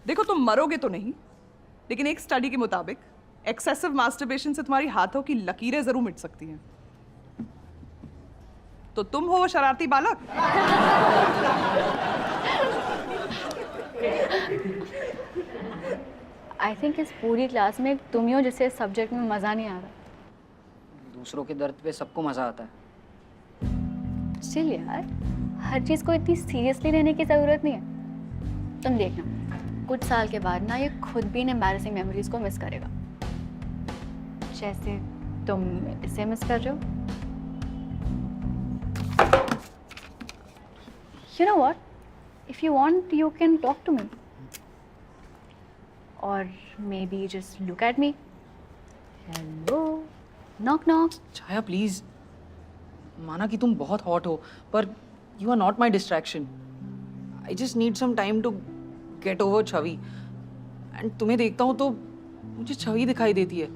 देखो तुम मरोगे तो नहीं, लेकिन एक स्टडी के मुताबिक एक्सेसिव मास्टरबेशन से तुम्हारी हाथों की लकीरें जरूर मिट सकती हैं। तो तुम हो वो शरारती बालक? आई थिंक इस पूरी क्लास में तुम ही हो जिसे इस सब्जेक्ट में मज़ा नहीं आ रहा। दूसरों के दर्द पे सबको मज़ा आता है। चिल यार, हर चीज़ को इतनी सीरियसली लेने की ज़रूरत नहीं है। तुम देखना, कुछ साल के बाद ना ये खुद भी इन एम्बैरेसिंग मेमोरीज को मिस करेगा, जैसे तुम इसे मिस कर रहे हो। You know what? If you want, you can talk to me. Or maybe just look at me. Hello. Knock knock. Chhaya please, माना कि तुम बहुत हॉट हो, पर you are not my distraction. I just need some time to get over Chhavi. And तुम्हें देखता हूँ तो मुझे छवि दिखाई देती है।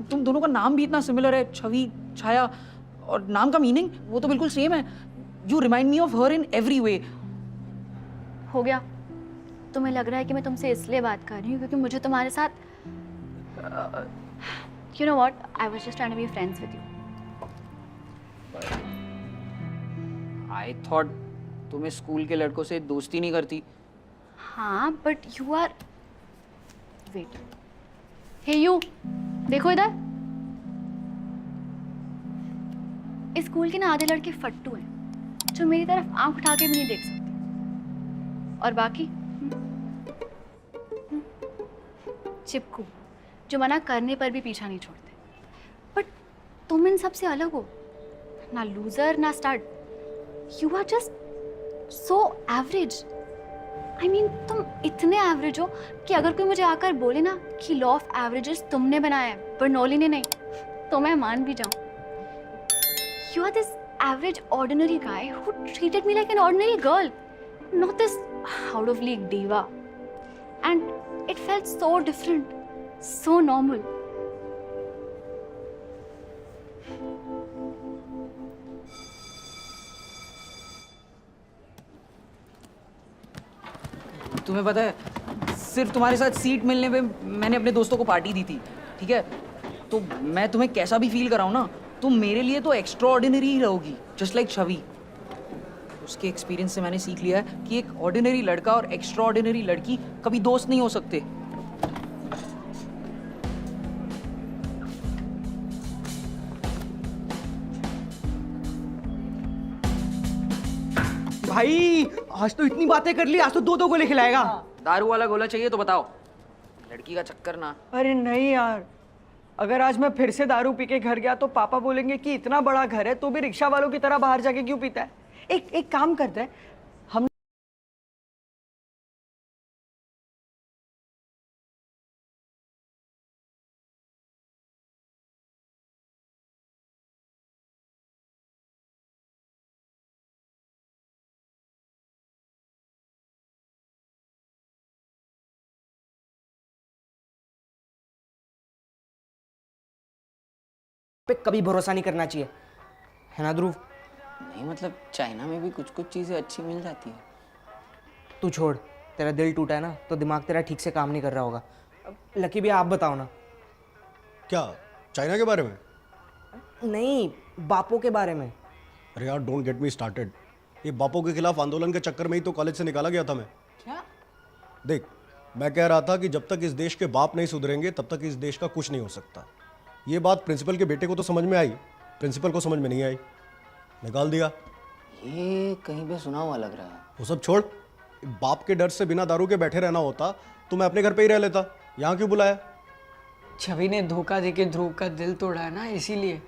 तुम दोनों का नाम भी इतना सिमिलर है, छवि, छाया, और नाम का मीनिंग वो तो बिल्कुल सेम है। You remind me of her in every way. हो गया? तुम्हें लग रहा है कि मैं तुमसे इसलिए बात कर रही हूँ क्योंकि मुझे तुम्हारे साथ You know what? I was just trying to be friends with you. I thought तुम इस स्कूल के लड़कों से दोस्ती नहीं करती। हाँ, but you are. Wait. Hey you, देखो इधर। इस स्कूल के ना आधे लड़के फट्टू हैं जो मेरी तरफ आंख उठा के भी नहीं देख सकते, और बाकी चिपकू जो मना करने पर भी पीछा नहीं छोड़ते। बट तुम इन सब से अलग हो, ना लूजर ना start. You are just so average. I mean तुम इतने एवरेज हो कि अगर कोई मुझे आकर बोले ना कि लॉ ऑफ एवरेजेस तुमने बनाया है बर्नौली ने नहीं, तो मैं मान भी जाऊं। You are this average ordinary guy who treated me like an ordinary girl, not this out of league diva, and it felt so different, so normal. तुम्हें पता है, सिर्फ तुम्हारे साथ सीट मिलने पे मैंने अपने दोस्तों को पार्टी दी थी, ठीक है? तो मैं तुम्हें कैसा भी फील कराऊं ना, तुम मेरे लिए तो एक्स्ट्रा ऑर्डिनरी ही रहोगी, जस्ट लाइक छवि। उसके एक्सपीरियंस से मैंने सीख लिया है कि एक ऑर्डिनरी लड़का और एक्स्ट्रा ऑर्डिनरी लड़की कभी दोस्त नहीं हो सकते। भाई आज तो इतनी बातें कर ली, आज तो दो गोले खिलाएगा। दारू वाला गोला चाहिए तो बताओ, लड़की का चक्कर ना। अरे नहीं यार, अगर आज मैं फिर से दारू पी के घर गया तो पापा बोलेंगे कि इतना बड़ा घर है तो भी रिक्शा वालों की तरह बाहर जाके क्यों पीता है। एक काम करते हैं हम। पे कभी भरोसा नहीं करना चाहिए, है ना ध्रुव? नहीं मतलब चाइना में भी कुछ कुछ चीजें अच्छी मिल जाती है। तू छोड़, तेरा दिल टूटा है ना तो दिमाग तेरा ठीक से काम नहीं कर रहा होगा। लकी भी आप बताओ ना। क्या चाइना के बारे में? नहीं, बापों के बारे में। अरे यार डोंट गेट मी स्टार्टेड। ये बापों के खिलाफ आंदोलन के चक्कर में ही तो कॉलेज से निकाला गया था मैं। क्या? देख, मैं कह रहा था कि जब तक इस देश के बाप नहीं सुधरेंगे तब तक इस देश का कुछ नहीं हो सकता। ये बात प्रिंसिपल के बेटे को तो समझ में आई, प्रिंसिपल को समझ में नहीं आई, निकाल दिया। ये कहीं पे सुना हुआ लग रहा है। वो सब छोड़, बाप के डर से बिना दारू के बैठे रहना होता तो मैं अपने घर पे ही रह लेता, यहाँ क्यों बुलाया? छवि ने धोखा देके ध्रुव का दिल तोड़ा है ना, इसीलिए।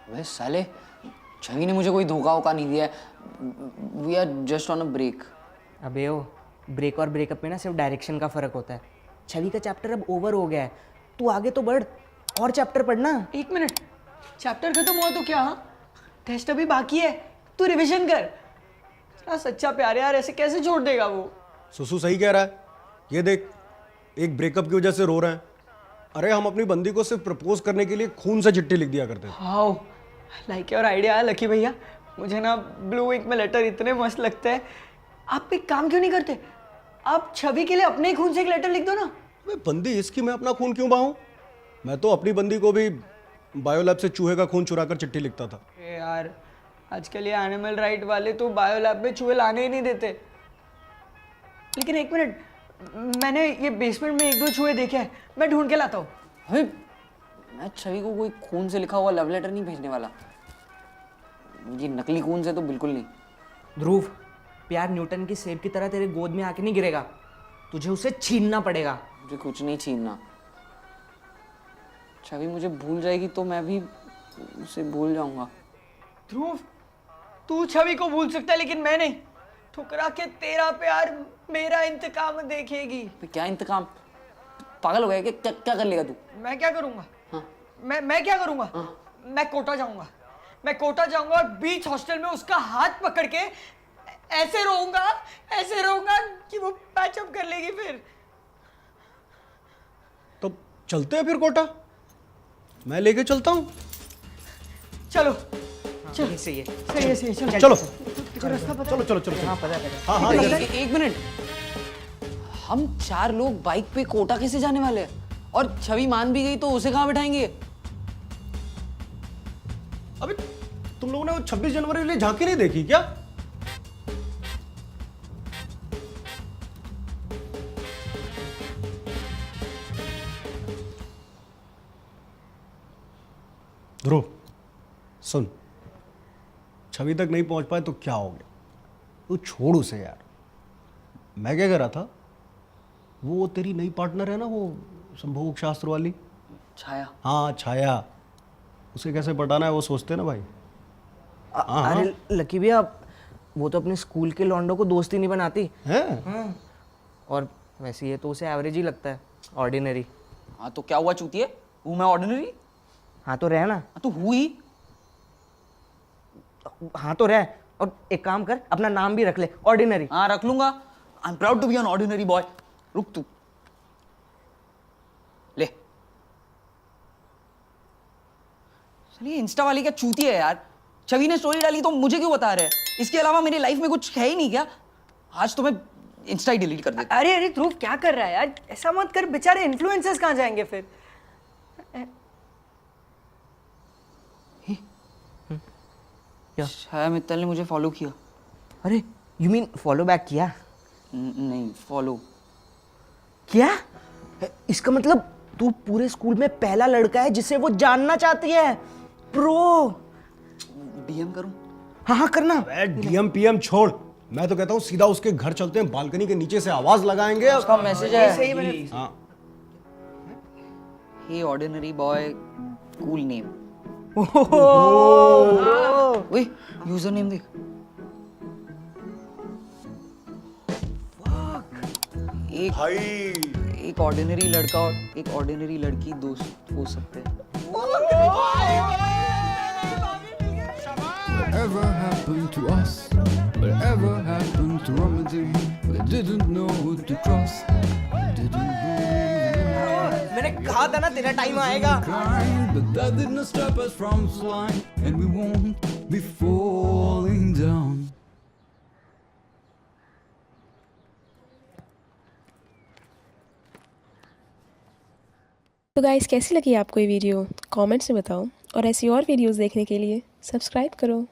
वे साले, छवि ने मुझे कोई धोखा वोखा नहीं दिया है। We are just on a break. अबे ओ, ब्रेक और ब्रेकअप में ना सिर्फ डायरेक्शन का फर्क होता है। छवि का चैप्टर अब ओवर हो गया है, तू आगे तो बढ़, और चैप्टर पढ़ना। 1 मिनट, चैप्टर खत्म हुआ तो क्या? टेस्ट अभी बाकी है, तू रिवीजन कर। तेरा सच्चा प्यार यार, ऐसे कैसे छोड़ देगा वो? सुसु सही कह रहा है। ये देख, एक ब्रेकअप की वजह से रो रहे हैं। अरे हम अपनी बंदी को सिर्फ प्रपोज करने के लिए खून से चिट्ठी लिख दिया करते थे। हाउ लाइक योर आइडिया है लकी भैया। मुझे ना ब्लू इंक में लेटर इतने मस्त लगते हैं। आप एक काम क्यों नहीं करते, आप छवि के लिए अपने ही खून से एक लेटर लिख दो ना। अबे बंदी इसकी मैं अपना खून क्यों बहाऊं? मैं तो अपनी बंदी को भी बायोलैब से चूहे का खून चुरा कर चिट्ठी लिखता था। अरे यार आजकल ये एनिमल राइट वाले तो बायो लैब में चूहे लाने ही नहीं देते। लेकिन एक मिनट, मैंने ये बेसमेंट में एक दो चूहे देखे हैं, मैं ढूंढ के लाता हूँ। अबे मैं छवि को कोई खून से लिखा हुआ लव लेटर नहीं भेजने वाला। ये नकली खून से तो बिल्कुल नहीं। ध्रुव, प्यार न्यूटन की सेब की तरह तेरे गोद में आके नहीं गिरेगा, तुझे उसे छीनना पड़ेगा। मुझे कुछ नहीं छीनना। छवि मुझे भूल जाएगी तो मैं भी उसे भूल जाऊंगा। ध्रुव, तू छवि को भूल सकता है लेकिन मैं नहीं। ठुकरा के तेरा प्यार मेरा इंतकाम देखेगी। क्या इंतकाम? पागल हो गया क्या? क्या कर लेगा तू? मैं क्या करूंगा? हाँ। मैं क्या करूंगा? मैं कोटा जाऊंगा। मैं कोटा जाऊंगा और बीच हॉस्टल में उसका हाथ पकड़ के ऐसे रोऊंगा कि वो पैचअप कर लेगी। फिर तो चलते हैं फिर कोटा, मैं लेके चलता हूँ। चलो चलो सही है चल। चलो रास्ता पता चलो चलो चलो हाँ पता है। हाँ हाँ जल्दी। एक मिनट, हम 4 लोग बाइक पे कोटा कैसे जाने वाले हैं? और छवि मान भी गई तो उसे कहाँ बिठाएंगे? अबे तुम लोगों ने वो 26 जनवरी के लिए झांकी नहीं देखी क्या? ध्रुव सुन, छवि तक नहीं पहुंच पाए तो क्या हो गया? तू छोड़ उसे यार। मैं क्या कह रहा था, वो तेरी नई पार्टनर है ना, वो संभोग शास्त्र वाली। छाया। हाँ छाया, उसे कैसे पटाना है वो सोचते ना भाई। अरे लकी भैया, वो तो अपने स्कूल के लौंडों को दोस्ती नहीं बनाती हैं? और वैसे ये तो उसे एवरेज ही लगता है, ऑर्डिनरी। हाँ तो क्या हुआ चूतिए? हूँ मैं ऑर्डिनरी? हाँ तो रह ना। तो हुई। हाँ तो रह, और एक काम कर, अपना नाम भी रख ले, ऑर्डिनरी। हाँ रख लूंगा। I am proud to be an ordinary boy. रुक तू ले। चलिए इंस्टा वाली क्या चूती है यार। छवि ने स्टोरी डाली तो मुझे क्यों बता रहे हैं? इसके अलावा मेरी लाइफ में कुछ है ही नहीं क्या? आज तो मैं इंस्टा ही डिलीट कर देता। अरे ध्रुव क्या कर रहा है यार, ऐसा मत कर, बेचारे इन्फ्लुएंसर्स कहाँ जाएंगे फिर। छाया मित्तल ने मुझे फॉलो किया। अरे यू मीन फॉलो बैक किया? नहीं फॉलो क्या? इसका मतलब तू पूरे स्कूल में पहला लड़का है जिसे वो जानना चाहती है। प्रो। डीएम करूं? हाँ करना। डीएम पीएम छोड़, मैं तो कहता हूँ सीधा उसके घर चलते हैं, बालकनी के नीचे से आवाज लगाएंगे। उसका मैसेज है। सही मैंने। हाँ हे ऑर्डिनरी बॉय, कूल नेम। ओए यूजर नेम देख। एक ऑर्डिनरी लड़का और एक ऑर्डिनरी लड़की दोस्त हो सकते हैं। Whatever happened to us? Whatever happened to Ramadi? We didn't know who to trust. Didn't know. मैंने कहा था ना तेरा टाइम आएगा। Crying, but that did not stop us from flying, and we won't be falling down. तो guys कैसी लगी आपको ये वीडियो? कमेंट्स में बताओ और ऐसी और वीडियोस देखने के लिए सब्सक्राइब करो।